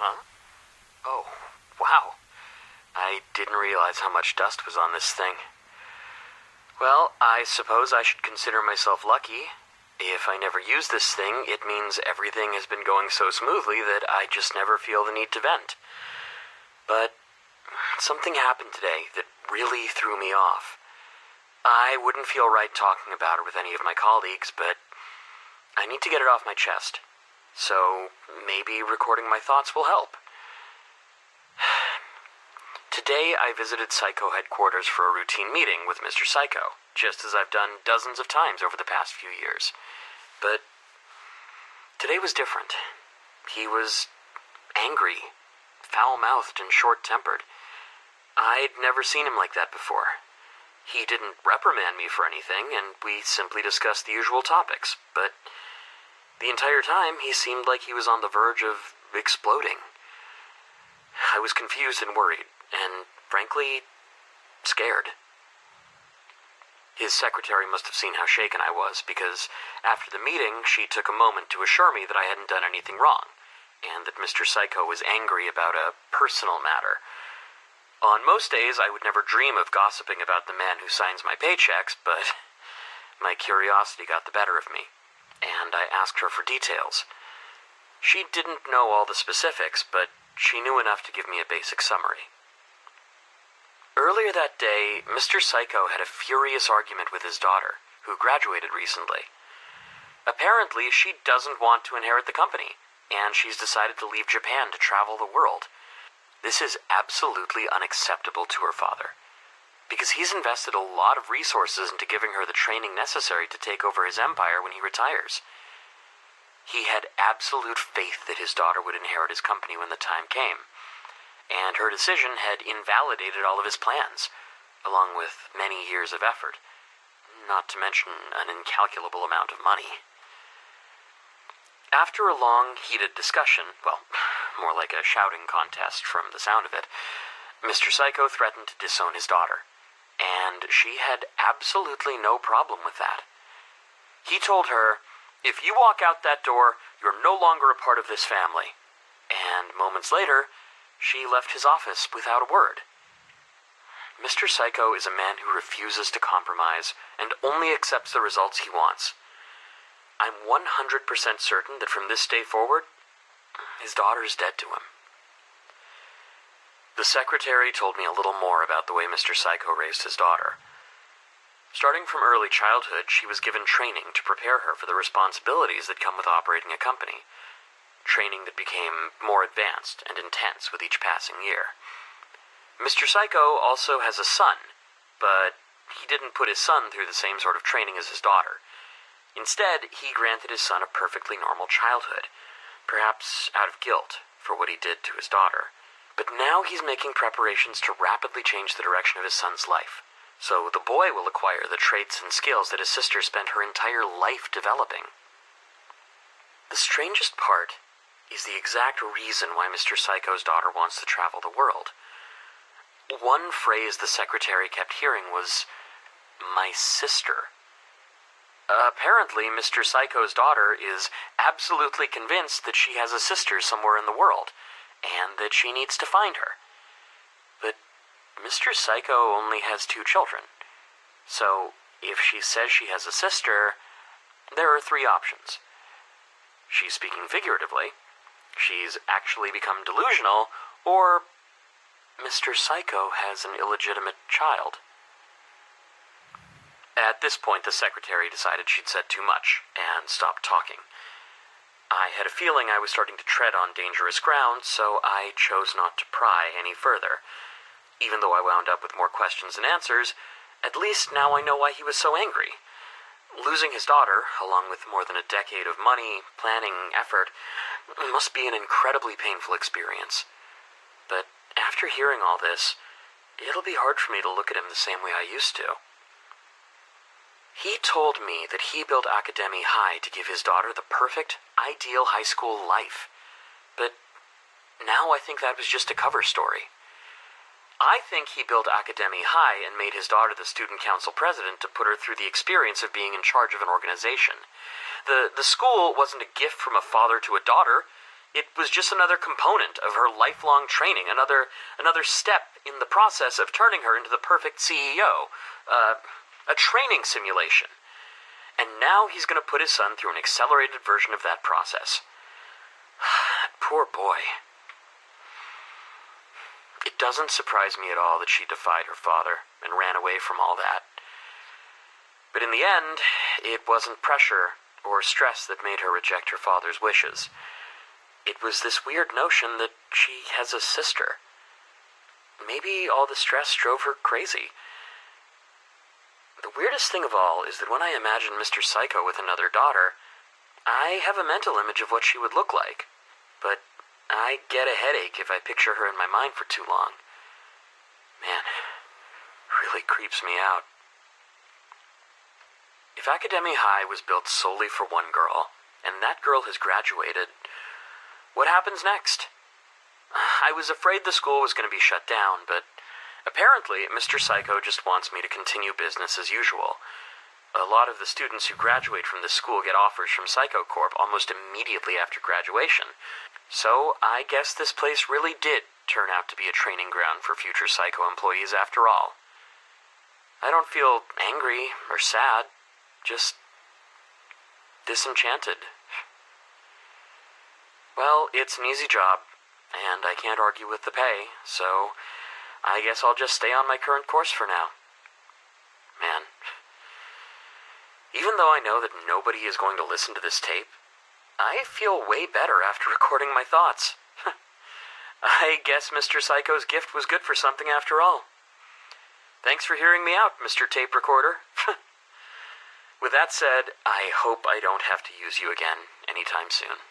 Huh? Oh, wow. I didn't realize how much dust was on this thing. Well, I suppose I should consider myself lucky. If I never use this thing, it means everything has been going so smoothly that I just never feel the need to vent. But something happened today that really threw me off. I wouldn't feel right talking about it with any of my colleagues, but I need to get it off my chest. So maybe recording my thoughts will help. Today I visited Psycho headquarters for a routine meeting with Mr. Psycho, just as I've done dozens of times over the past few years. But today was different. He was angry, foul-mouthed and short-tempered. I'd never seen him like that before. He didn't reprimand me for anything, and we simply discussed the usual topics, but the entire time he seemed like he was on the verge of exploding. I was confused and worried, and frankly, scared. His secretary must have seen how shaken I was, because after the meeting, she took a moment to assure me that I hadn't done anything wrong, and that Mr. Psycho was angry about a personal matter. On most days, I would never dream of gossiping about the man who signs my paychecks, but my curiosity got the better of me, and I asked her for details. She didn't know all the specifics, but she knew enough to give me a basic summary. Earlier that day, Mr. Psycho had a furious argument with his daughter, who graduated recently. Apparently, she doesn't want to inherit the company, and she's decided to leave Japan to travel the world. This is absolutely unacceptable to her father, because he's invested a lot of resources into giving her the training necessary to take over his empire when he retires. He had absolute faith that his daughter would inherit his company when the time came, and her decision had invalidated all of his plans, along with many years of effort, not to mention an incalculable amount of money. After a long, heated discussion, well, more like a shouting contest from the sound of it, Mr. Psycho threatened to disown his daughter, and she had absolutely no problem with that. He told her, "If you walk out that door, you're no longer a part of this family." And moments later, she left his office without a word. Mr. Psycho is a man who refuses to compromise and only accepts the results he wants. I'm 100% certain that from this day forward, his daughter is dead to him. The secretary told me a little more about the way Mr. Psycho raised his daughter. Starting from early childhood, she was given training to prepare her for the responsibilities that come with operating a company. Training that became more advanced and intense with each passing year. Mr. Psycho also has a son, but he didn't put his son through the same sort of training as his daughter. Instead, he granted his son a perfectly normal childhood, perhaps out of guilt for what he did to his daughter. But now he's making preparations to rapidly change the direction of his son's life, so the boy will acquire the traits and skills that his sister spent her entire life developing. The strangest part is the exact reason why Mr. Psycho's daughter wants to travel the world. One phrase the secretary kept hearing was, "my sister." Apparently, Mr. Psycho's daughter is absolutely convinced that she has a sister somewhere in the world, and that she needs to find her. But Mr. Psycho only has 2 children, so if she says she has a sister, there are 3 options. She's speaking figuratively, she's actually become delusional, or Mr. Psycho has an illegitimate child. At this point, the secretary decided she'd said too much, and stopped talking. I had a feeling I was starting to tread on dangerous ground, so I chose not to pry any further. Even though I wound up with more questions than answers, at least now I know why he was so angry. Losing his daughter, along with more than a decade of money, planning, effort, must be an incredibly painful experience. But after hearing all this, it'll be hard for me to look at him the same way I used to. He told me that he built Academy High to give his daughter the perfect, ideal high school life. But now I think that was just a cover story. I think he built Academy High and made his daughter the student council president to put her through the experience of being in charge of an organization. The school wasn't a gift from a father to a daughter. It was just another component of her lifelong training, another step in the process of turning her into the perfect CEO. A training simulation. And now he's going to put his son through an accelerated version of that process. Poor boy. It doesn't surprise me at all that she defied her father and ran away from all that. But in the end, it wasn't pressure or stress that made her reject her father's wishes. It was this weird notion that she has a sister. Maybe all the stress drove her crazy. The weirdest thing of all is that when I imagine Mr. Psycho with another daughter, I have a mental image of what she would look like. But I get a headache if I picture her in my mind for too long. Man, really creeps me out. If Academy High was built solely for one girl, and that girl has graduated, what happens next? I was afraid the school was going to be shut down, but apparently Mr. Psycho just wants me to continue business as usual. A lot of the students who graduate from this school get offers from Psycho Corp almost immediately after graduation. So I guess this place really did turn out to be a training ground for future Psycho employees after all. I don't feel angry or sad, just disenchanted. Well, it's an easy job, and I can't argue with the pay, so I guess I'll just stay on my current course for now. Man, even though I know that nobody is going to listen to this tape, I feel way better after recording my thoughts. I guess Mr. Psycho's gift was good for something after all. Thanks for hearing me out, Mr. Tape Recorder. With that said, I hope I don't have to use you again anytime soon.